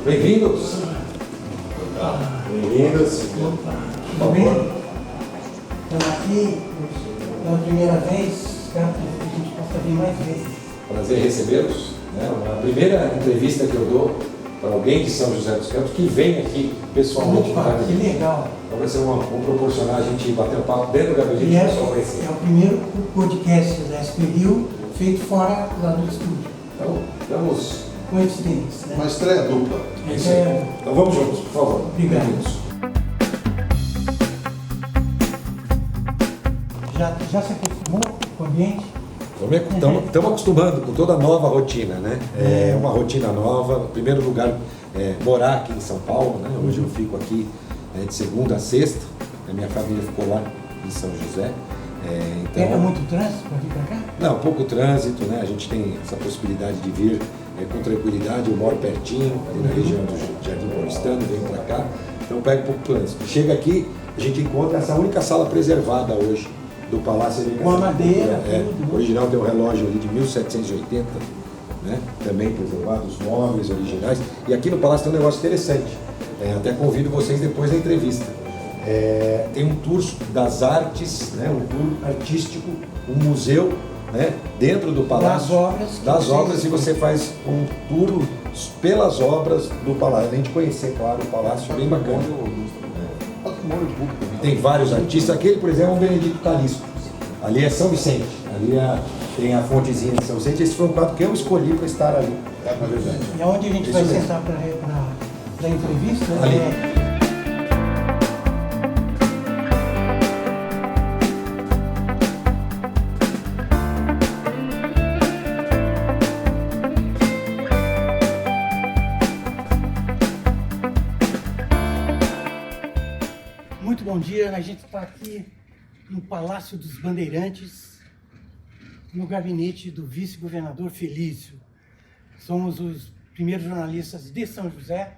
Bem-vindos. Bem-vindos. Tudo bem? Estamos aqui pela primeira vez, espero que a gente possa vir mais vezes. Prazer em recebê-los. A primeira entrevista que eu dou para alguém de São José dos Campos que vem aqui pessoalmente. Opa, que legal! Então vai ser vamos proporcionar a gente bater um papo dentro do gabinete e o pessoal conhecer. É o primeiro podcast da SPRIO feito fora lá do estúdio. Então, vamos. Coincidência, né? Uma estreia dupla. É isso aí. Então vamos juntos, por favor. Obrigado. Bem-vindos. Já se acostumou com o ambiente? Estamos acostumando com toda a nova rotina, né? É uma rotina nova. Em primeiro lugar, morar aqui em São Paulo, né? Hoje eu fico aqui de segunda a sexta. A minha família ficou lá em São José. Pega muito trânsito para vir para cá? Não, pouco trânsito, né? A gente tem essa possibilidade de vir com tranquilidade. Eu moro pertinho, ali na região do Jardim Paulistano, venho para cá. Então pega pouco trânsito. Chega aqui, a gente encontra essa única sala preservada hoje do Palácio de Com a madeira, tudo. Original tem um relógio ali de 1780, né? Também preservado, os móveis originais. E aqui no Palácio tem um negócio interessante. Até convido vocês depois da entrevista. Tem um tour das artes, né? Um tour artístico, um museu, né? Dentro do Palácio. Das obras e você faz um tour pelas obras do Palácio. Além de conhecer, claro, o Palácio, bem bacana. Tem vários artistas. Aquele, por exemplo, é o Benedito Calixto. Ali é São Vicente. Ali tem a fontezinha de São Vicente. Esse foi um quadro que eu escolhi para estar ali, na verdade. E aonde a gente vai sentar para a entrevista? Ali. Muito bom dia, a gente está aqui no Palácio dos Bandeirantes, no gabinete do vice-governador Felício. Somos os primeiros jornalistas de São José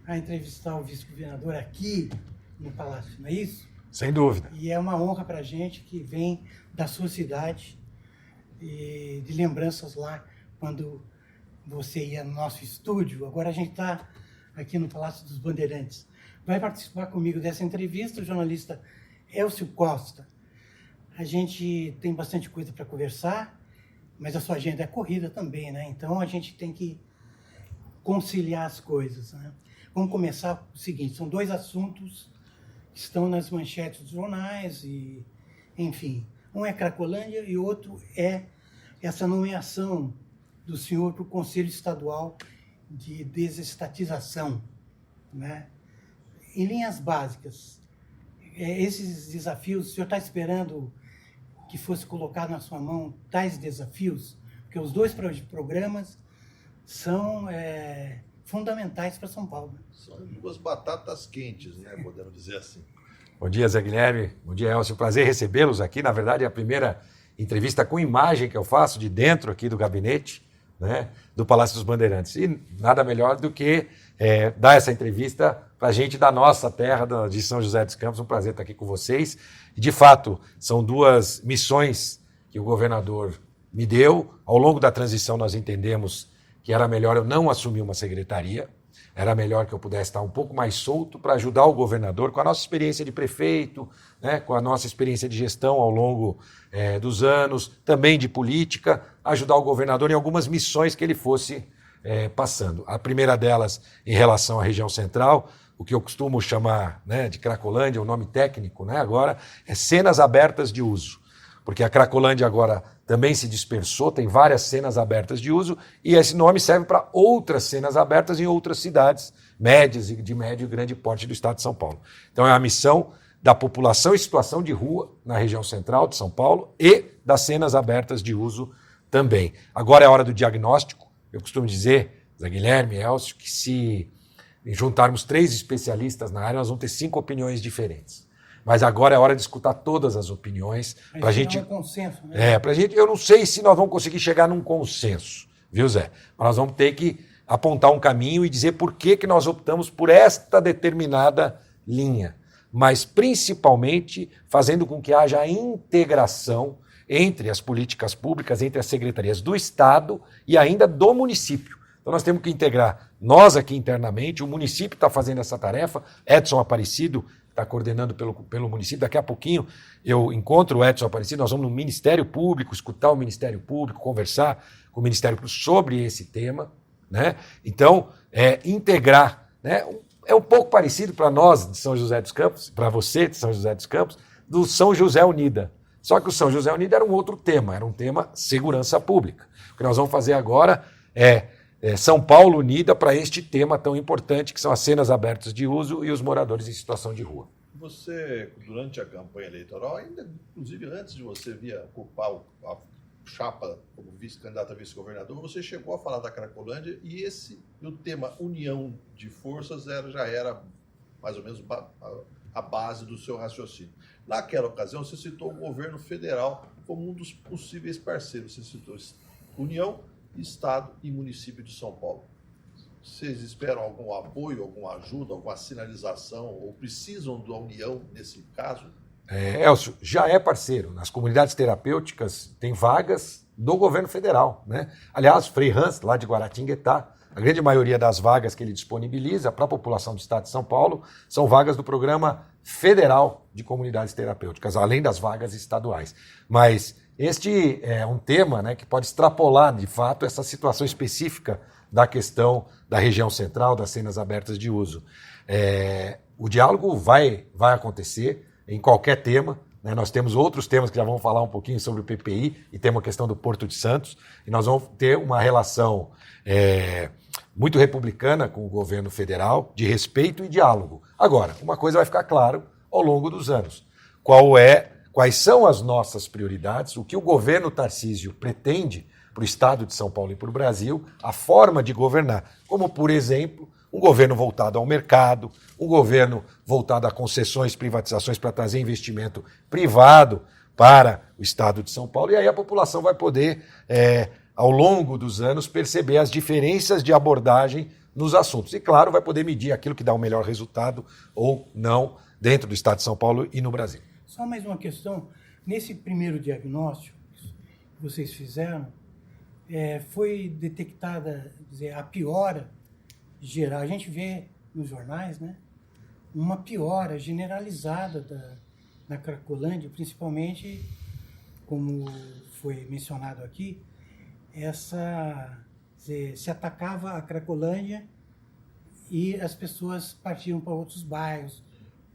a entrevistar o vice-governador aqui no Palácio, não é isso? Sem dúvida. E é uma honra para a gente que vem da sua cidade e de lembranças lá quando você ia no nosso estúdio. Agora a gente está aqui no Palácio dos Bandeirantes. Vai participar comigo dessa entrevista o jornalista Elcio Costa. A gente tem bastante coisa para conversar, mas a sua agenda é corrida também, né? Então a gente tem que conciliar as coisas, né? Vamos começar com o seguinte, são dois assuntos que estão nas manchetes dos jornais e, enfim, um é Cracolândia e outro é essa nomeação do senhor para o Conselho Estadual de Desestatização, né? Em linhas básicas, esses desafios, o senhor está esperando que fosse colocado na sua mão tais desafios? Porque os dois programas são fundamentais para São Paulo. São duas batatas quentes, né? Podemos dizer assim. Bom dia, Zé Guilherme. Bom dia, Elcio. Prazer recebê-los aqui. Na verdade, é a primeira entrevista com imagem que eu faço de dentro aqui do gabinete, né, do Palácio dos Bandeirantes. E nada melhor do que dar essa entrevista para a gente da nossa terra, de São José dos Campos. Um prazer estar aqui com vocês. E, de fato, são duas missões que o governador me deu. Ao longo da transição, nós entendemos que era melhor eu não assumir uma secretaria, era melhor que eu pudesse estar um pouco mais solto para ajudar o governador com a nossa experiência de prefeito, né, com a nossa experiência de gestão ao longo dos anos, também de política, ajudar o governador em algumas missões que ele fosse passando. A primeira delas em relação à região central, o que eu costumo chamar, né, de Cracolândia, o nome técnico, né, agora, é cenas abertas de uso. Porque a Cracolândia agora também se dispersou, tem várias cenas abertas de uso, e esse nome serve para outras cenas abertas em outras cidades médias e de médio e grande porte do estado de São Paulo. Então é a missão da população em situação de rua na região central de São Paulo e das cenas abertas de uso também. Agora é a hora do diagnóstico. Eu costumo dizer, Zé Guilherme, Elcio, que se juntarmos 3 especialistas na área, nós vamos ter 5 opiniões diferentes. Mas agora é hora de escutar todas as opiniões. Para a gente. Um consenso, né? Pra gente, eu não sei se nós vamos conseguir chegar num consenso, viu, Zé? Mas nós vamos ter que apontar um caminho e dizer por que nós optamos por esta determinada linha. Mas principalmente fazendo com que haja a integração entre as políticas públicas, entre as secretarias do Estado e ainda do município. Então nós temos que integrar, nós aqui internamente, o município está fazendo essa tarefa, Edson Aparecido está coordenando pelo município, daqui a pouquinho eu encontro o Edson Aparecido, nós vamos no Ministério Público, escutar o Ministério Público, conversar com o Ministério Público sobre esse tema, né? Então, integrar, né? É um pouco parecido para nós de São José dos Campos, para você de São José dos Campos, do São José Unida. Só que o São José Unida era um outro tema, era um tema segurança pública. O que nós vamos fazer agora é São Paulo unida para este tema tão importante, que são as cenas abertas de uso e os moradores em situação de rua. Você, durante a campanha eleitoral, ainda, inclusive antes de você vir ocupar a chapa como vice-candidato a vice-governador, você chegou a falar da Cracolândia e o tema união de forças já era mais ou menos a base do seu raciocínio. Naquela ocasião, você citou o governo federal como um dos possíveis parceiros. Você citou União, Estado e município de São Paulo. Vocês esperam algum apoio, alguma ajuda, alguma sinalização ou precisam da União nesse caso? Elcio, já é parceiro. Nas comunidades terapêuticas tem vagas do governo federal, né? Aliás, Frei Hans, lá de Guaratinguetá, a grande maioria das vagas que ele disponibiliza para a população do estado de São Paulo são vagas do Programa Federal de Comunidades Terapêuticas, além das vagas estaduais. Mas este é um tema, né, que pode extrapolar, de fato, essa situação específica da questão da região central, das cenas abertas de uso. O diálogo vai acontecer em qualquer tema, né? Nós temos outros temas que já vamos falar um pouquinho sobre o PPI e tem uma questão do Porto de Santos, e nós vamos ter uma relação muito republicana com o governo federal, de respeito e diálogo. Agora, uma coisa vai ficar claro ao longo dos anos: quais são as nossas prioridades, o que o governo Tarcísio pretende para o estado de São Paulo e para o Brasil, a forma de governar, como, por exemplo, um governo voltado ao mercado, um governo voltado a concessões, privatizações para trazer investimento privado para o estado de São Paulo, e aí a população vai poder, ao longo dos anos, perceber as diferenças de abordagem nos assuntos. E, claro, vai poder medir aquilo que dá o melhor resultado ou não dentro do estado de São Paulo e no Brasil. Só mais uma questão. Nesse primeiro diagnóstico que vocês fizeram, foi detectada, quer dizer, a piora geral. A gente vê nos jornais, né, uma piora generalizada da Cracolândia, principalmente, como foi mencionado aqui, se atacava a Cracolândia e as pessoas partiam para outros bairros,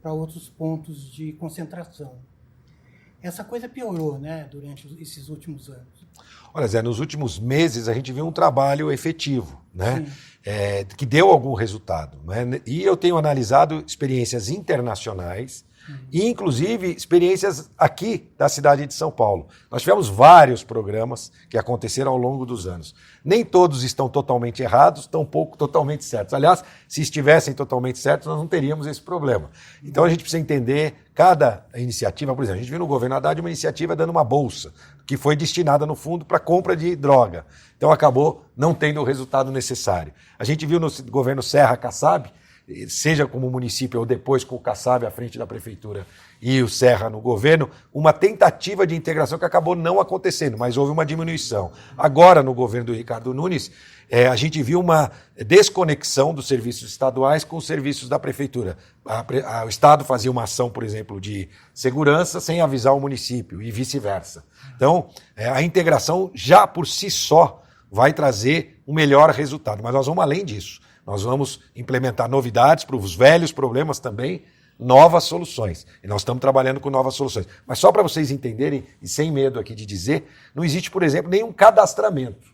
para outros pontos de concentração. Essa coisa piorou, né, durante esses últimos anos. Olha, Zé, nos últimos meses a gente viu um trabalho efetivo, né, que deu algum resultado, né? E eu tenho analisado experiências internacionais e, inclusive, experiências aqui da cidade de São Paulo. Nós tivemos vários programas que aconteceram ao longo dos anos. Nem todos estão totalmente errados, tampouco totalmente certos. Aliás, se estivessem totalmente certos, nós não teríamos esse problema. Então a gente precisa entender cada iniciativa. Por exemplo, a gente viu no governo Haddad uma iniciativa dando uma bolsa, que foi destinada, no fundo, para compra de droga. Então acabou não tendo o resultado necessário. A gente viu no governo Serra Kassab, seja como município ou depois com o Kassab à frente da prefeitura e o Serra no governo, uma tentativa de integração que acabou não acontecendo, mas houve uma diminuição. Agora, no governo do Ricardo Nunes, a gente viu uma desconexão dos serviços estaduais com os serviços da prefeitura. O Estado fazia uma ação, por exemplo, de segurança sem avisar o município e vice-versa. Então, a integração já por si só vai trazer um melhor resultado, mas nós vamos além disso. Nós vamos implementar novidades para os velhos problemas também, novas soluções. E nós estamos trabalhando com novas soluções. Mas só para vocês entenderem, e sem medo aqui de dizer, não existe, por exemplo, nenhum cadastramento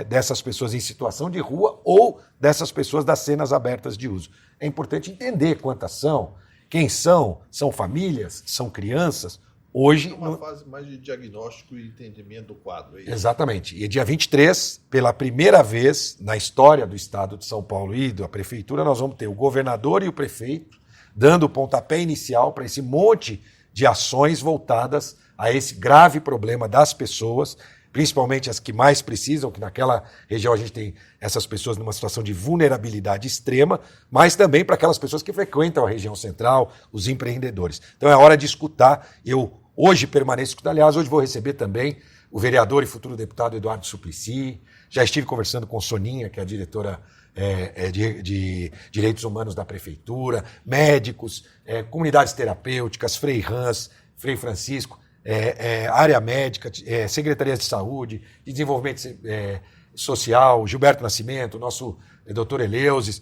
dessas pessoas em situação de rua ou dessas pessoas das cenas abertas de uso. É importante entender quantas são, quem são famílias, são crianças. Hoje, uma fase mais de diagnóstico e entendimento do quadro. É isso? Exatamente. E dia 23, pela primeira vez na história do estado de São Paulo e da prefeitura, nós vamos ter o governador e o prefeito dando o pontapé inicial para esse monte de ações voltadas a esse grave problema das pessoas, principalmente as que mais precisam, que naquela região a gente tem essas pessoas numa situação de vulnerabilidade extrema, mas também para aquelas pessoas que frequentam a região central, os empreendedores. Então é hora de escutar. Eu hoje permaneço escutando. Aliás, hoje vou receber também o vereador e futuro deputado Eduardo Suplicy, já estive conversando com Soninha, que é a diretora de Direitos Humanos da Prefeitura, médicos, comunidades terapêuticas, Frei Hans, Frei Francisco, área médica, secretarias de saúde, de desenvolvimento social, Gilberto Nascimento, nosso doutor Eleusis.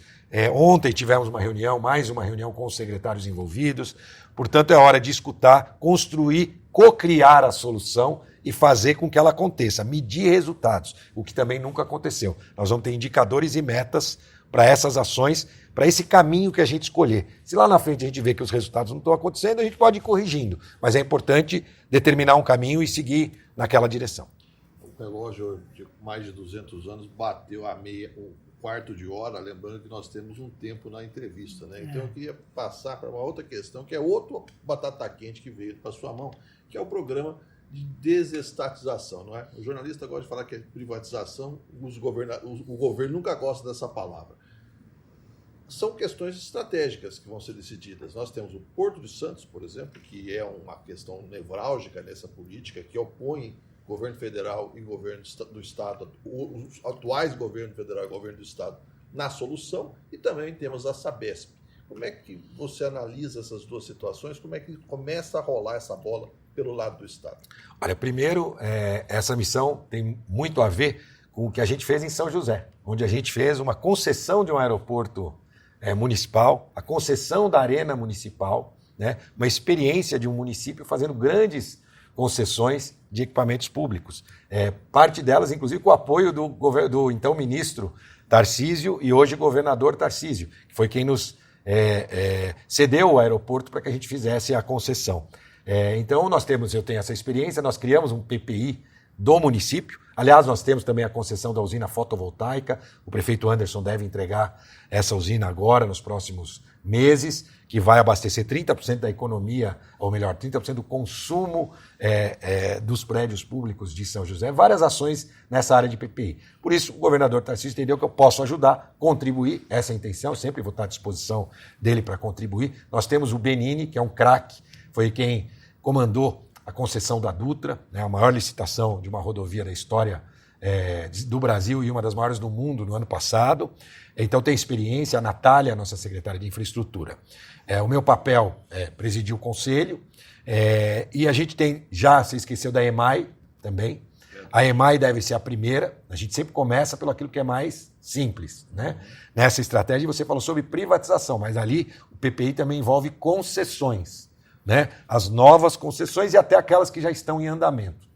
Ontem tivemos uma reunião, mais uma reunião com os secretários envolvidos. Portanto, é hora de escutar, construir, co-criar a solução e fazer com que ela aconteça, medir resultados, o que também nunca aconteceu. Nós vamos ter indicadores e metas para essas ações, para esse caminho que a gente escolher. Se lá na frente a gente vê que os resultados não estão acontecendo, a gente pode ir corrigindo, mas é importante determinar um caminho e seguir naquela direção. O relógio de mais de 200 anos bateu o quarto de hora, lembrando que nós temos um tempo na entrevista, né? Então eu queria passar para uma outra questão, que é outra batata quente que veio para sua mão, que é o programa de desestatização, não é? O jornalista gosta de falar que é privatização, o governo nunca gosta dessa palavra. São questões estratégicas que vão ser decididas. Nós temos o Porto de Santos, por exemplo, que é uma questão nevrálgica nessa política, que opõe governo federal e governo do Estado, os atuais governo federal e governo do Estado, na solução, e também temos a Sabesp. Como é que você analisa essas duas situações? Como é que começa a rolar essa bola pelo lado do Estado? Olha, primeiro, essa missão tem muito a ver com o que a gente fez em São José, onde a gente fez uma concessão de um aeroporto municipal, a concessão da arena municipal, né? Uma experiência de um município fazendo grandes concessões de equipamentos públicos. Parte delas, inclusive, com o apoio do então ministro Tarcísio e hoje governador Tarcísio, que foi quem nos cedeu o aeroporto para que a gente fizesse a concessão. Então, eu tenho essa experiência, nós criamos um PPI do município. Aliás, nós temos também a concessão da usina fotovoltaica. O prefeito Anderson deve entregar essa usina agora, nos próximos meses, que vai abastecer 30% da economia, ou melhor, 30% do consumo dos prédios públicos de São José. Várias ações nessa área de PPI. Por isso, o governador Tarcísio entendeu que eu posso ajudar, contribuir, essa é a intenção, eu sempre vou estar à disposição dele para contribuir. Nós temos o Benini, que é um craque, foi quem comandou a concessão da Dutra, né, a maior licitação de uma rodovia da história do Brasil e uma das maiores do mundo no ano passado. Então tem experiência, a Natália, nossa secretária de infraestrutura. O meu papel é presidir o conselho, e a gente tem, se esqueceu da EMAI também. A EMAI deve ser a primeira, a gente sempre começa pelo aquilo que é mais simples, né? Nessa estratégia você falou sobre privatização, mas ali o PPI também envolve concessões, né? As novas concessões e até aquelas que já estão em andamento.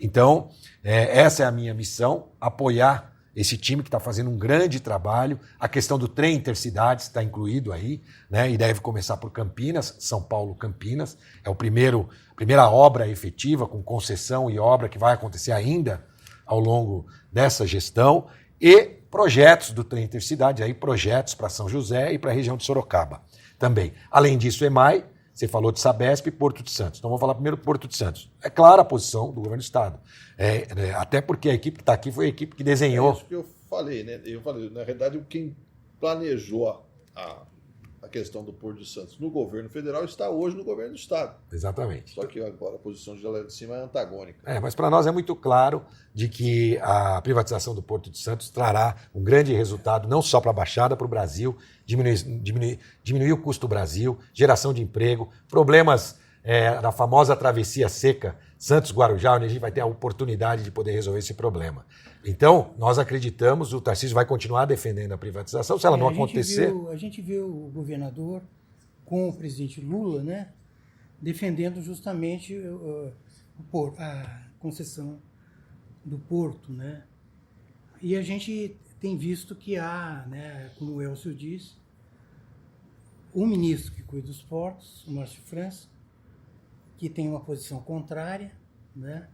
Então, essa é a minha missão, apoiar esse time que está fazendo um grande trabalho. A questão do trem intercidades está incluído aí, né? E deve começar por Campinas, São Paulo-Campinas. É a primeira obra efetiva, com concessão e obra que vai acontecer ainda ao longo dessa gestão. E projetos do trem intercidades, aí projetos para São José e para a região de Sorocaba também. Além disso, EMAI, você falou de Sabesp e Porto de Santos. Então, vamos falar primeiro do Porto de Santos. É clara a posição do governo do Estado. Até porque a equipe que está aqui foi a equipe que desenhou. É isso que eu falei, né? Na realidade, quem planejou a questão do Porto de Santos no governo federal está hoje no governo do Estado. Exatamente. Só que agora a posição de lá de cima é antagônica. Mas para nós é muito claro de que a privatização do Porto de Santos trará um grande resultado, não só para a Baixada, para o Brasil, diminuir o custo do Brasil, geração de emprego, problemas da famosa travessia seca Santos-Guarujá, onde a gente vai ter a oportunidade de poder resolver esse problema. Então, nós acreditamos, o Tarcísio vai continuar defendendo a privatização, se ela não acontecer... A gente viu o governador com o presidente Lula, né, defendendo justamente a concessão do porto, né? E a gente tem visto que há, né, como o Elcio diz, um ministro que cuida dos portos, o Márcio França, que tem uma posição contrária, né?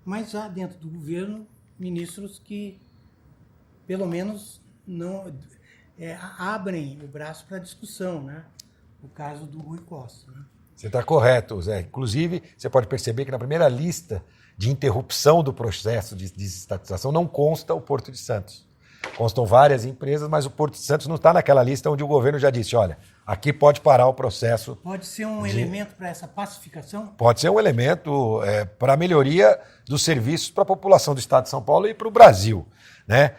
Mas há dentro do governo ministros que, pelo menos, não abrem o braço para discussão, né? O caso do Rui Costa, né? Você está correto, Zé. Inclusive, você pode perceber que na primeira lista de interrupção do processo de desestatização não consta o Porto de Santos. constam várias empresas, mas o Porto de Santos não está naquela lista onde o governo já disse, olha, aqui pode parar o processo. Pode ser um elemento para essa pacificação? Pode ser um elemento para a melhoria dos serviços para a população do Estado de São Paulo e para o Brasil. Né?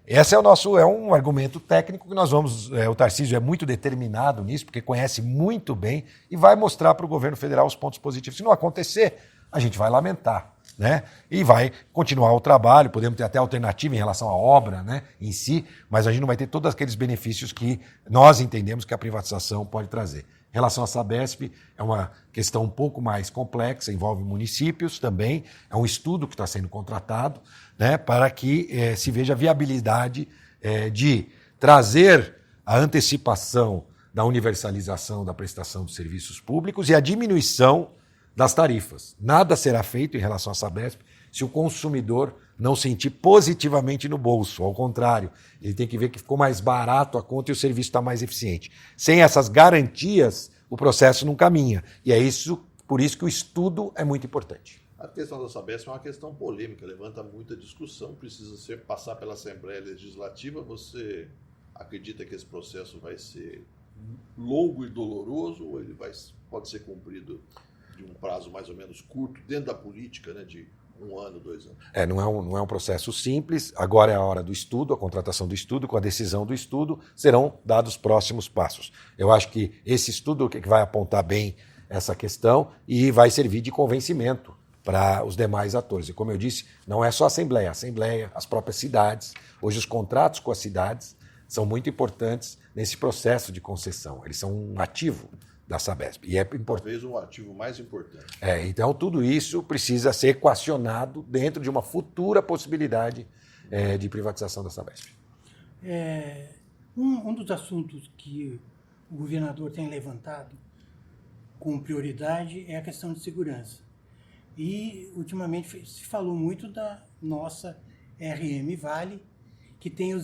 Esse é um argumento técnico que nós vamos. O Tarcísio é muito determinado nisso, porque conhece muito bem e vai mostrar para o governo federal os pontos positivos. Se não acontecer, a gente vai lamentar. Né? E vai continuar o trabalho, podemos ter até alternativa em relação à obra, né, em si, mas a gente não vai ter todos aqueles benefícios que nós entendemos que a privatização pode trazer. Em relação à Sabesp, é uma questão um pouco mais complexa, envolve municípios também, é um estudo que está sendo contratado, né, para que se veja a viabilidade de trazer a antecipação da universalização da prestação de serviços públicos e a diminuição das tarifas. Nada será feito em relação à Sabesp se o consumidor não sentir positivamente no bolso. Ao contrário, ele tem que ver que ficou mais barato a conta e o serviço está mais eficiente. Sem essas garantias, o processo não caminha. E por isso que o estudo é muito importante. A questão da Sabesp é uma questão polêmica, levanta muita discussão, precisa passar pela Assembleia Legislativa. Você acredita que esse processo vai ser longo e doloroso ou ele pode ser cumprido de um prazo mais ou menos curto, dentro da política, né, de 1 ano, 2 anos? Não é um processo simples. Agora é a hora do estudo, a contratação do estudo, com a decisão do estudo, serão dados próximos passos. Eu acho que esse estudo que vai apontar bem essa questão e vai servir de convencimento para os demais atores. E como eu disse, não é só a Assembleia, as próprias cidades. Hoje os contratos com as cidades são muito importantes nesse processo de concessão. Eles são um ativo da Sabesp. E é importante. Talvez um ativo mais importante. Então, tudo isso precisa ser equacionado dentro de uma futura possibilidade de privatização da Sabesp. Um dos assuntos que o governador tem levantado com prioridade é a questão de segurança. E, ultimamente, se falou muito da nossa RM Vale, que tem um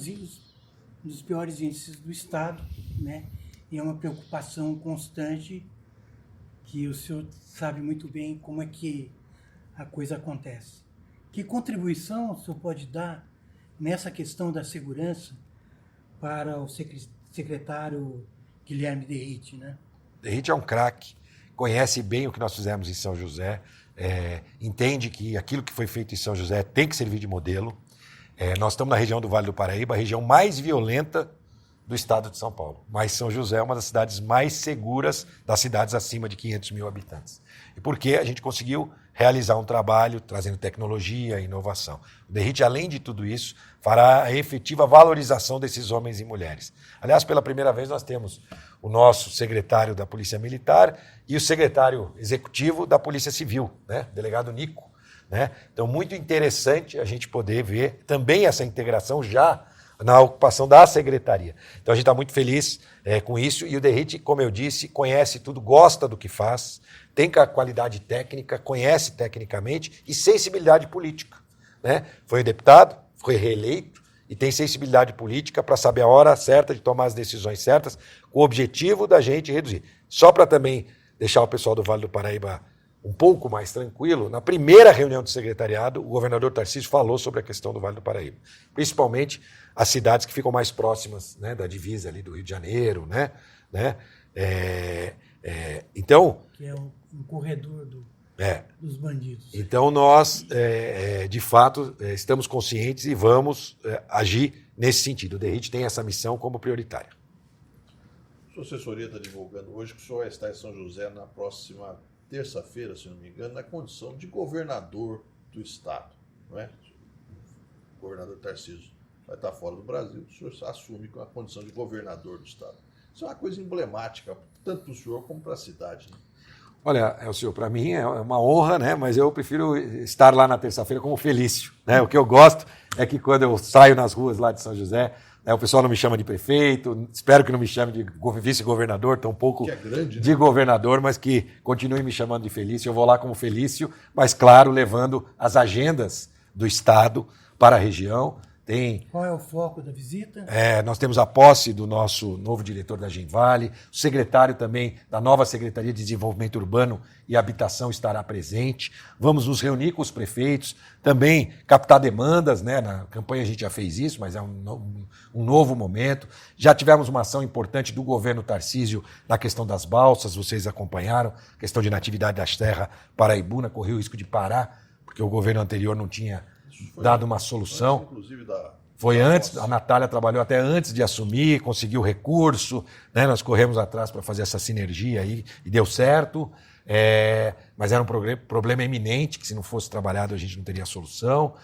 dos piores índices do Estado, né? E é uma preocupação constante que o senhor sabe muito bem como é que a coisa acontece. Que contribuição o senhor pode dar nessa questão da segurança para o secretário Guilherme Derrite, né? Derrite é um craque, conhece bem o que nós fizemos em São José, entende que aquilo que foi feito em São José tem que servir de modelo. Nós estamos na região do Vale do Paraíba, a região mais violenta do estado de São Paulo. Mas São José é uma das cidades mais seguras das cidades acima de 500 mil habitantes. E por que a gente conseguiu realizar um trabalho trazendo tecnologia e inovação. O Derrite, além de tudo isso, fará a efetiva valorização desses homens e mulheres. Aliás, pela primeira vez nós temos o nosso secretário da Polícia Militar e o secretário executivo da Polícia Civil, né? O delegado Nico. Né? Então, muito interessante a gente poder ver também essa integração já na ocupação da secretaria. Então a gente está muito feliz com isso e o Derrite, como eu disse, conhece tudo, gosta do que faz, tem qualidade técnica, conhece tecnicamente e sensibilidade política. Né? Foi deputado, foi reeleito e tem sensibilidade política para saber a hora certa de tomar as decisões certas com o objetivo da gente reduzir. Só para também deixar o pessoal do Vale do Paraíba um pouco mais tranquilo, na primeira reunião do secretariado, o governador Tarcísio falou sobre a questão do Vale do Paraíba, principalmente as cidades que ficam mais próximas, né, da divisa ali do Rio de Janeiro, né? Então... Que é um corredor dos bandidos. Então nós, de fato, estamos conscientes e vamos agir nesse sentido. O Derrite tem essa missão como prioritária. Sua assessoria está divulgando hoje que o senhor vai estar em São José na próxima terça-feira, se não me engano, na condição de governador do estado, não é? O governador Tarcísio vai estar fora do Brasil, o senhor assume com a condição de governador do estado. Isso é uma coisa emblemática, tanto para o senhor como para a cidade, né? Olha, Elcio, para mim é uma honra, né? Mas eu prefiro estar lá na terça-feira como Felício, né? O que eu gosto é que quando eu saio nas ruas lá de São José, o pessoal não me chama de prefeito, espero que não me chame de vice-governador, tampouco grande, né? De governador, mas que continue me chamando de Felício. Eu vou lá como Felício, mas, claro, levando as agendas do Estado para a região, tem... Qual é o foco da visita? Nós temos a posse do nosso novo diretor da Genvale, o secretário também da nova Secretaria de Desenvolvimento Urbano e Habitação estará presente. Vamos nos reunir com os prefeitos, também captar demandas, né? Na campanha a gente já fez isso, mas é um novo momento. Já tivemos uma ação importante do governo Tarcísio na questão das balsas, vocês acompanharam, questão de natividade das terras paraibuna, correu o risco de parar, porque o governo anterior não tinha dado uma solução. Antes, inclusive, Foi antes, a Natália trabalhou até antes de assumir, conseguiu recurso, né? Nós corremos atrás para fazer essa sinergia aí e deu certo, mas era um problema eminente, que se não fosse trabalhado a gente não teria solução.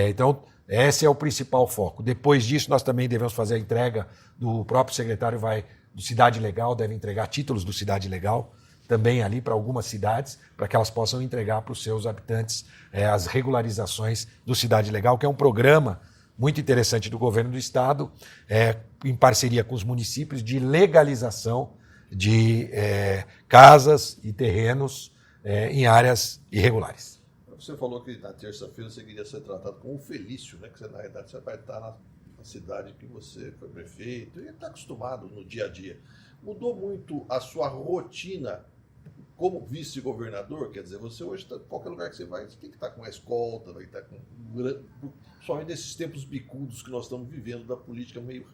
Então, esse é o principal foco. Depois disso, nós também devemos fazer a entrega do próprio secretário do Cidade Legal, deve entregar títulos do Cidade Legal, também ali para algumas cidades, para que elas possam entregar para os seus habitantes as regularizações do Cidade Legal, que é um programa muito interessante do governo do estado, em parceria com os municípios, de legalização de casas e terrenos em áreas irregulares. Você falou que na terça-feira você queria ser tratado como um Felício, né? Que você, na realidade, você vai estar na cidade que você foi prefeito e está acostumado no dia a dia. Mudou muito a sua rotina como vice-governador? Quer dizer, você hoje, qualquer lugar que você vai, você tem que estar com uma escolta, vai estar com... Somente nesses tempos bicudos que nós estamos vivendo, da política meio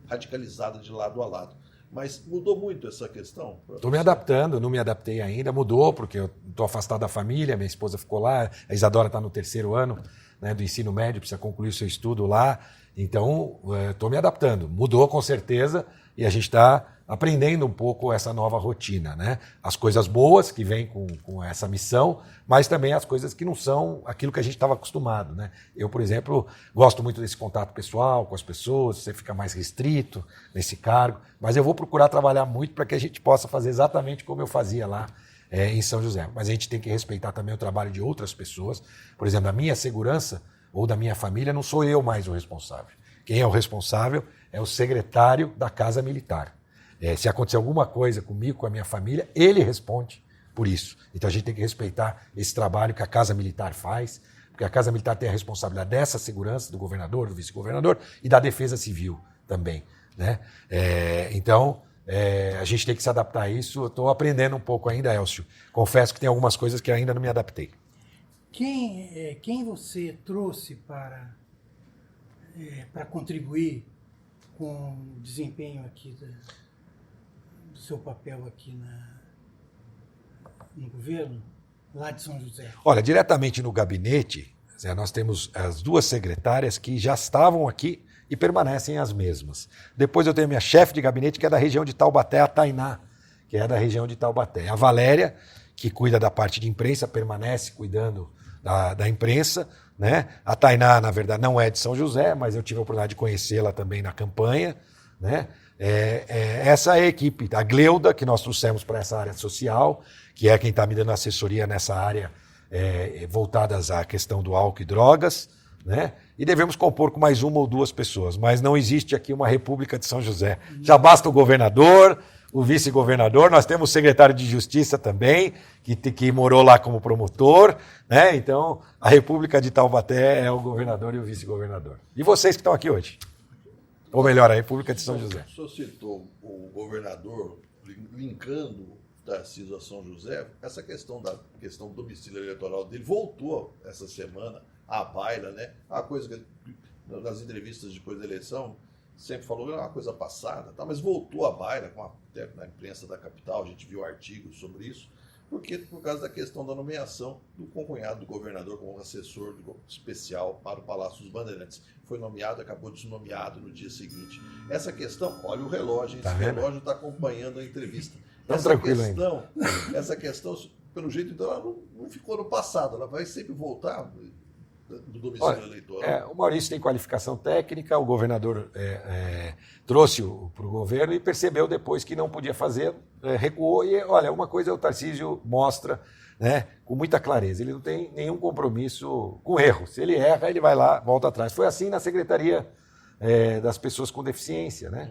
radicalizada de lado a lado. Mas mudou muito essa questão? Estou me adaptando, não me adaptei ainda, mudou, porque eu estou afastado da família, minha esposa ficou lá, a Isadora está no 3º ano, né, do ensino médio, precisa concluir o seu estudo lá, então estou me adaptando. Mudou com certeza e a gente está aprendendo um pouco essa nova rotina, né? As coisas boas que vêm com essa missão, mas também as coisas que não são aquilo que a gente estava acostumado, né? Eu, por exemplo, gosto muito desse contato pessoal com as pessoas, você fica mais restrito nesse cargo, mas eu vou procurar trabalhar muito para que a gente possa fazer exatamente como eu fazia lá em São José. Mas a gente tem que respeitar também o trabalho de outras pessoas. Por exemplo, a minha segurança ou da minha família não sou eu mais o responsável. Quem é o responsável é o secretário da Casa Militar. Se acontecer alguma coisa comigo, com a minha família, ele responde por isso. Então a gente tem que respeitar esse trabalho que a Casa Militar faz, porque a Casa Militar tem a responsabilidade dessa segurança do governador, do vice-governador e da Defesa Civil também, né? Então a gente tem que se adaptar a isso. Eu estou aprendendo um pouco ainda, Elcio. Confesso que tem algumas coisas que ainda não me adaptei. Quem você trouxe para contribuir com o desempenho aqui do seu papel aqui no governo, lá de São José? Olha, diretamente no gabinete, nós temos as 2 secretárias que já estavam aqui e permanecem as mesmas. Depois eu tenho a minha chefe de gabinete, que é da região de Taubaté, a Tainá, que é da região de Taubaté. A Valéria, que cuida da parte de imprensa, permanece cuidando da imprensa, né? A Tainá, na verdade, não é de São José, mas eu tive a oportunidade de conhecê-la também na campanha, né? Essa é a equipe, a Gleuda, que nós trouxemos para essa área social, que é quem está me dando assessoria nessa área voltadas à questão do álcool e drogas, né? E devemos compor com mais 1 ou 2 pessoas, mas não existe aqui uma República de São José. Já basta o governador, o vice-governador, nós temos o secretário de Justiça também, que morou lá como promotor, né? Então, a República de Taubaté é o governador e o vice-governador. E vocês que estão aqui hoje? Ou melhor, a República de São José. O senhor citou o governador linkando o Tarcísio a São José. Essa questão do domicílio eleitoral dele voltou essa semana à baila, né? A coisa que nas entrevistas depois da eleição sempre falou que era uma coisa passada, tá? Mas voltou à baila até na imprensa da capital, a gente viu artigos sobre isso, por causa da questão da nomeação do concunhado do governador como assessor especial para o Palácio dos Bandeirantes. Foi nomeado, acabou desnomeado no dia seguinte. Essa questão, olha o relógio, esse relógio está acompanhando a entrevista. Essa questão, pelo jeito, então, ela não ficou no passado, ela vai sempre voltar do domicílio eleitoral. O Maurício tem qualificação técnica, o governador trouxe para o governo e percebeu depois que não podia fazer, recuou. E olha, uma coisa o Tarcísio mostra, né, com muita clareza, ele não tem nenhum compromisso com erro. Se ele erra, ele vai lá, volta atrás. Foi assim na Secretaria das Pessoas com Deficiência, né?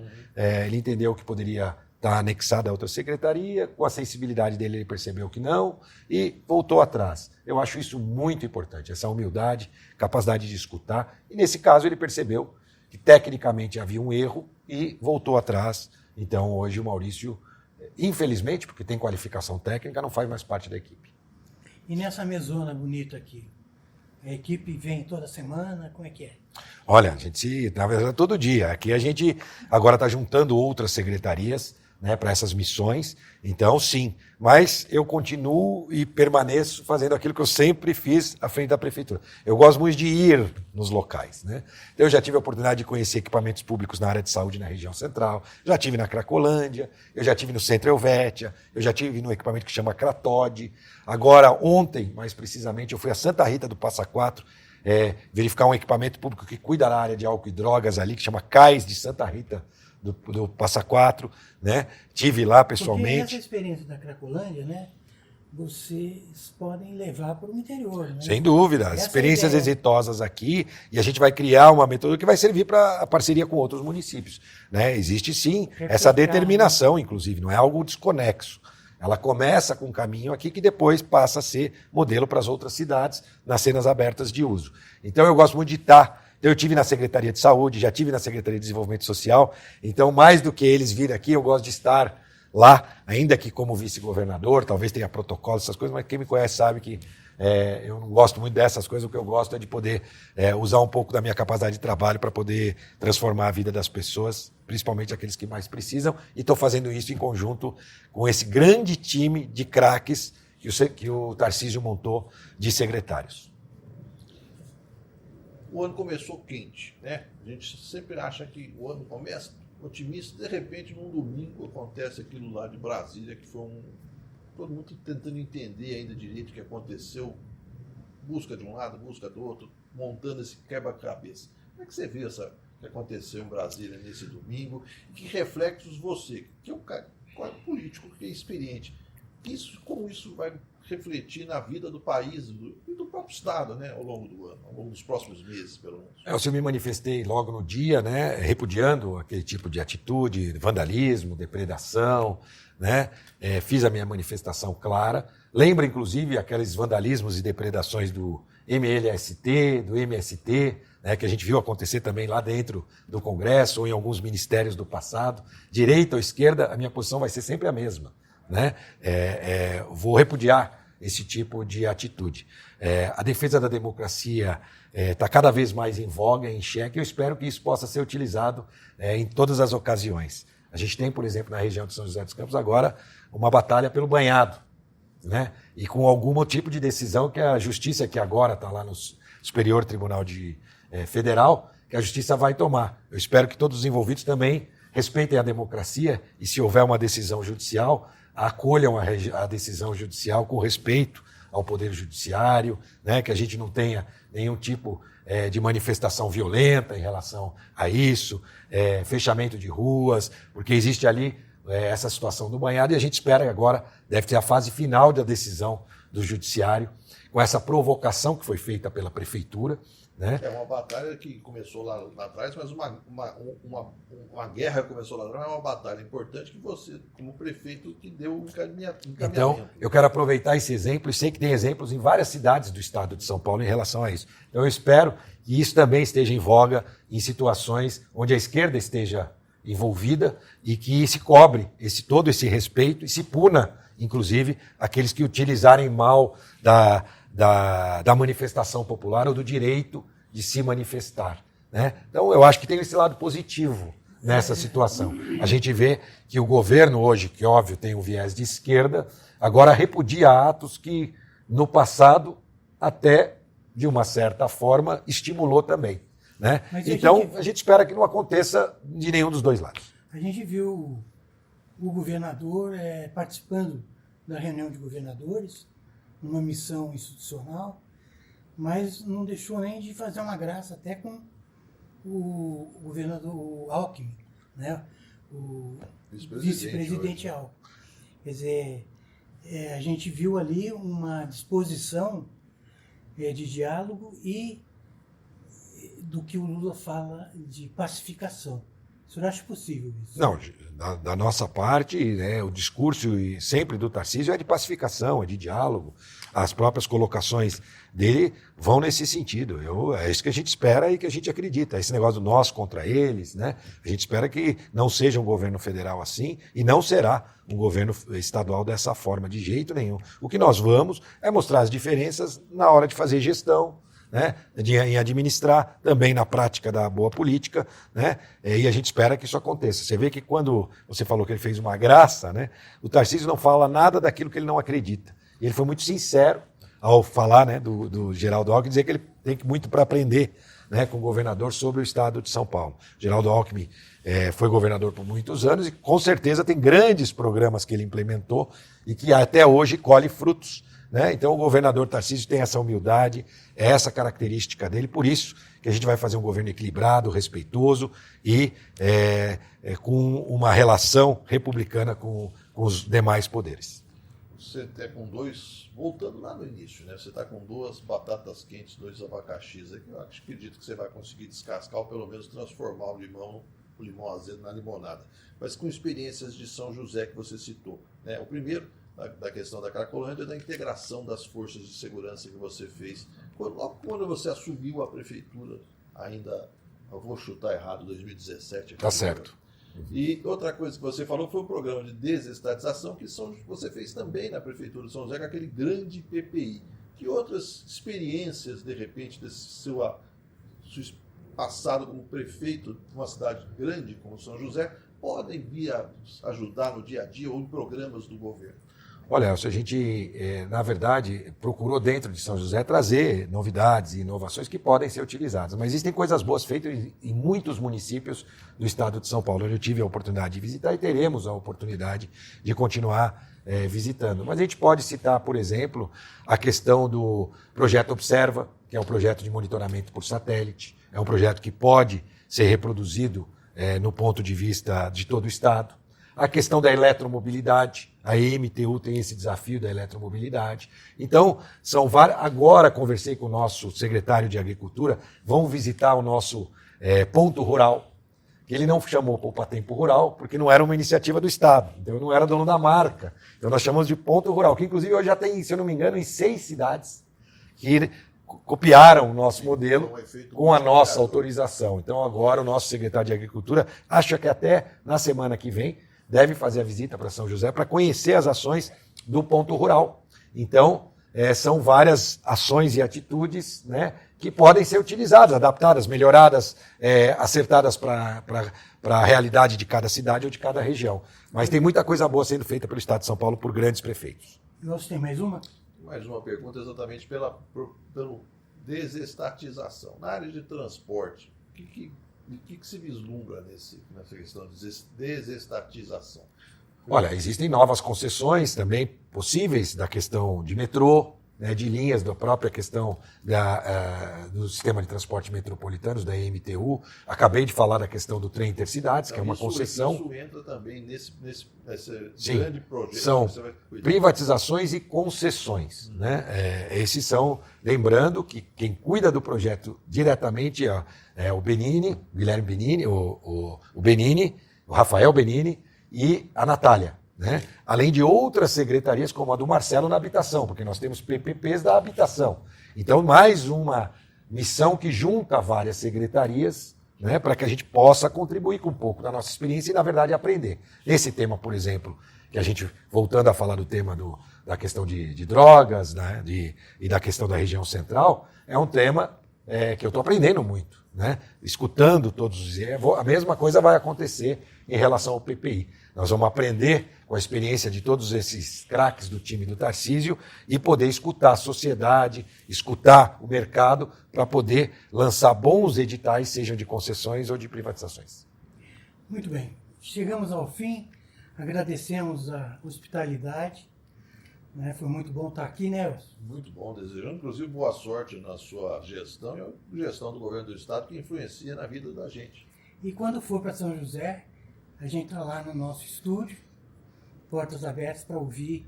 Ele entendeu que poderia está anexada a outra secretaria, com a sensibilidade dele ele percebeu que não e voltou atrás. Eu acho isso muito importante, essa humildade, capacidade de escutar, e nesse caso ele percebeu que tecnicamente havia um erro e voltou atrás. Então hoje o Maurício, infelizmente, porque tem qualificação técnica, não faz mais parte da equipe. E nessa mesona bonita aqui, a equipe vem toda semana, como é que é? Olha, a gente, na verdade, todo dia. Aqui a gente agora está juntando outras secretarias, né, para essas missões, então sim, mas eu continuo e permaneço fazendo aquilo que eu sempre fiz à frente da prefeitura. Eu gosto muito de ir nos locais, né? Eu já tive a oportunidade de conhecer equipamentos públicos na área de saúde na região central, já tive na Cracolândia, eu já tive no Centro Helvétia, eu já tive no equipamento que chama Cratode. Agora, ontem, mais precisamente, eu fui a Santa Rita do Passa Quatro, verificar um equipamento público que cuida da área de álcool e drogas ali, que chama CAIS de Santa Rita do Passa Quatro, né? Tive lá pessoalmente. Porque essa experiência da Cracolândia, né, vocês podem levar para o interior, né? Sem dúvida, as Essa experiências ideia. exitosas aqui, e a gente vai criar uma metodologia que vai servir para a parceria com outros municípios, né? Existe sim essa determinação, inclusive, não é algo desconexo. Ela começa com um caminho aqui que depois passa a ser modelo para as outras cidades nas cenas abertas de uso. Então eu gosto muito de estar. Eu tive na Secretaria de Saúde, já tive na Secretaria de Desenvolvimento Social, então mais do que eles virem aqui, eu gosto de estar lá, ainda que como vice-governador, talvez tenha protocolo, essas coisas, mas quem me conhece sabe que eu não gosto muito dessas coisas, o que eu gosto é de poder usar um pouco da minha capacidade de trabalho para poder transformar a vida das pessoas, principalmente aqueles que mais precisam, e estou fazendo isso em conjunto com esse grande time de craques que o Tarcísio montou de secretários. O ano começou quente, né? A gente sempre acha que o ano começa otimista, de repente, num domingo acontece aquilo lá de Brasília, que foi todo mundo tentando entender ainda direito o que aconteceu, busca de um lado, busca do outro, montando esse quebra-cabeça. Como é que você viu o que aconteceu em Brasília nesse domingo? E que reflexos você, que é um cara político, que é experiente, como isso vai refletir na vida do país e do próprio Estado, né, ao longo do ano, ao longo dos próximos meses, pelo menos? Eu me manifestei logo no dia, né, repudiando aquele tipo de atitude, vandalismo, depredação, né, fiz a minha manifestação clara. Lembra, inclusive, aqueles vandalismos e depredações do MLST, do MST, né, que a gente viu acontecer também lá dentro do Congresso ou em alguns ministérios do passado. Direita ou esquerda, a minha posição vai ser sempre a mesma. Né? Vou repudiar esse tipo de atitude. A defesa da democracia está cada vez mais em voga, em xeque. Eu espero que isso possa ser utilizado em todas as ocasiões. A gente tem, por exemplo, na região de São José dos Campos, agora uma batalha pelo banhado, né? E com algum tipo de decisão que a justiça, que agora está lá no Superior Tribunal Federal, que a justiça vai tomar. Eu espero que todos os envolvidos também respeitem a democracia e, se houver uma decisão judicial, acolham a decisão judicial com respeito ao Poder Judiciário, né, que a gente não tenha nenhum tipo de manifestação violenta em relação a isso, fechamento de ruas, porque existe ali essa situação do banhado e a gente espera que agora deve ter a fase final da decisão do Judiciário, com essa provocação que foi feita pela Prefeitura. Né? É uma batalha que começou lá atrás, mas uma guerra começou lá atrás, é uma batalha importante que você, como prefeito, que deu um encaminhamento. Então, eu quero aproveitar esse exemplo e sei que tem exemplos em várias cidades do estado de São Paulo em relação a isso. Então, eu espero que isso também esteja em voga em situações onde a esquerda esteja envolvida e que se cobre todo esse respeito e se puna, inclusive, aqueles que utilizarem mal da manifestação popular ou do direito de se manifestar. Né? Então, eu acho que tem esse lado positivo nessa situação. A gente vê que o governo hoje, que óbvio tem um viés de esquerda, agora repudia atos que, no passado, até, de uma certa forma, estimulou também. Né? Então, a gente espera que não aconteça de nenhum dos dois lados. A gente viu o governador participando da reunião de governadores, numa missão institucional, mas não deixou nem de fazer uma graça até com o governador Alckmin, né? O vice-presidente Alckmin. Quer dizer, a gente viu ali uma disposição de diálogo e do que o Lula fala de pacificação. O senhor acha possível isso? Não, da nossa parte, né, o discurso e sempre do Tarcísio é de pacificação, é de diálogo. As próprias colocações dele vão nesse sentido. É isso que a gente espera e que a gente acredita. Esse negócio do nós contra eles, né? A gente espera que não seja um governo federal assim e não será um governo estadual dessa forma, de jeito nenhum. O que nós vamos é mostrar as diferenças na hora de fazer gestão, né, em administrar, também na prática da boa política, né, e a gente espera que isso aconteça. Você vê que quando você falou que ele fez uma graça, né, o Tarcísio não fala nada daquilo que ele não acredita. E ele foi muito sincero ao falar, né, do Geraldo Alckmin, dizer que ele tem muito para aprender, né, com o governador sobre o estado de São Paulo. Geraldo Alckmin foi governador por muitos anos e com certeza tem grandes programas que ele implementou e que até hoje colhe frutos. Né? Então o governador Tarcísio tem essa humildade, é essa característica dele, por isso que a gente vai fazer um governo equilibrado, respeitoso e com uma relação republicana com os demais poderes. Você está com voltando lá no início, né? Você está com 2 batatas quentes, 2 abacaxis aqui, eu acredito que você vai conseguir descascar ou pelo menos transformar o limão azedo na limonada. Mas com experiências de São José que você citou, né? O primeiro, da questão da Cracolândia, da integração das forças de segurança que você fez. Logo quando você assumiu a prefeitura, ainda, eu vou chutar errado, 2017. Tá certo. E outra coisa que você falou foi o programa de desestatização que você fez também na prefeitura de São José, com aquele grande PPI. Que outras experiências, de repente, desse seu passado como prefeito de uma cidade grande como São José, podem vir a ajudar no dia a dia ou em programas do governo? Olha, Elcio, a gente, na verdade, procurou dentro de São José trazer novidades e inovações que podem ser utilizadas. Mas existem coisas boas feitas em muitos municípios do estado de São Paulo. Eu tive a oportunidade de visitar e teremos a oportunidade de continuar visitando. Mas a gente pode citar, por exemplo, a questão do projeto Observa, que é um projeto de monitoramento por satélite. É um projeto que pode ser reproduzido no ponto de vista de todo o estado. A questão da eletromobilidade, a MTU tem esse desafio da eletromobilidade. Então, são várias. Agora conversei com o nosso secretário de Agricultura, vão visitar o nosso ponto rural, que ele não chamou Poupa Tempo Rural, porque não era uma iniciativa do Estado, então eu não era dono da marca. Então nós chamamos de ponto rural, que inclusive hoje já tem, se eu não me engano, em 6 cidades que copiaram o nosso modelo com a nossa autorização. Então agora o nosso secretário de Agricultura acha que até na semana que vem deve fazer a visita para São José para conhecer as ações do ponto rural. Então, são várias ações e atitudes, né, que podem ser utilizadas, adaptadas, melhoradas, acertadas para a realidade de cada cidade ou de cada região. Mas tem muita coisa boa sendo feita pelo Estado de São Paulo por grandes prefeitos. Você tem mais uma? Mais uma pergunta exatamente pela desestatização. Na área de transporte, o que se vislumbra nessa questão de desestatização? Olha, existem novas concessões também possíveis da questão de metrô, né, de linhas, da própria questão do sistema de transporte metropolitanos, da MTU. Acabei de falar da questão do trem intercidades, então, que é uma concessão. Isso entra também nesse Sim, grande projeto. São privatizações e concessões. Né? Esses são, lembrando que quem cuida do projeto diretamente é o Benini, o Guilherme Benini, o Benini, o Rafael Benini e a Natália. Né? Além de outras secretarias, como a do Marcelo na habitação, porque nós temos PPPs da habitação. Então, mais uma missão que junta várias secretarias, né, para que a gente possa contribuir com um pouco da nossa experiência e, na verdade, aprender. Esse tema, por exemplo, que a gente, voltando a falar do tema da questão de drogas, né, e da questão da região central, é um tema que eu estou aprendendo muito, né? Escutando todos os dias. A mesma coisa vai acontecer em relação ao PPI. Nós vamos aprender com a experiência de todos esses craques do time do Tarcísio e poder escutar a sociedade, escutar o mercado para poder lançar bons editais, sejam de concessões ou de privatizações. Muito bem. Chegamos ao fim. Agradecemos a hospitalidade. Né? Foi muito bom estar aqui, né, Elcio? Muito bom, desejando inclusive boa sorte na sua gestão e a gestão do governo do Estado que influencia na vida da gente. E quando for para São José, a gente está lá no nosso estúdio, portas abertas para ouvir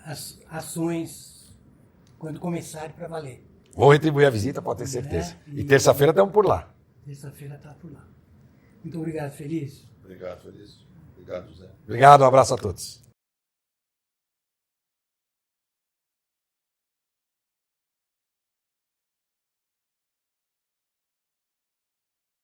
as ações quando começarem para valer. Vou retribuir a visita, pode ter certeza. E terça-feira estamos por lá. Terça-feira está por lá. Muito obrigado, Feliz. Obrigado, Feliz. Obrigado, José. Obrigado, um abraço a todos.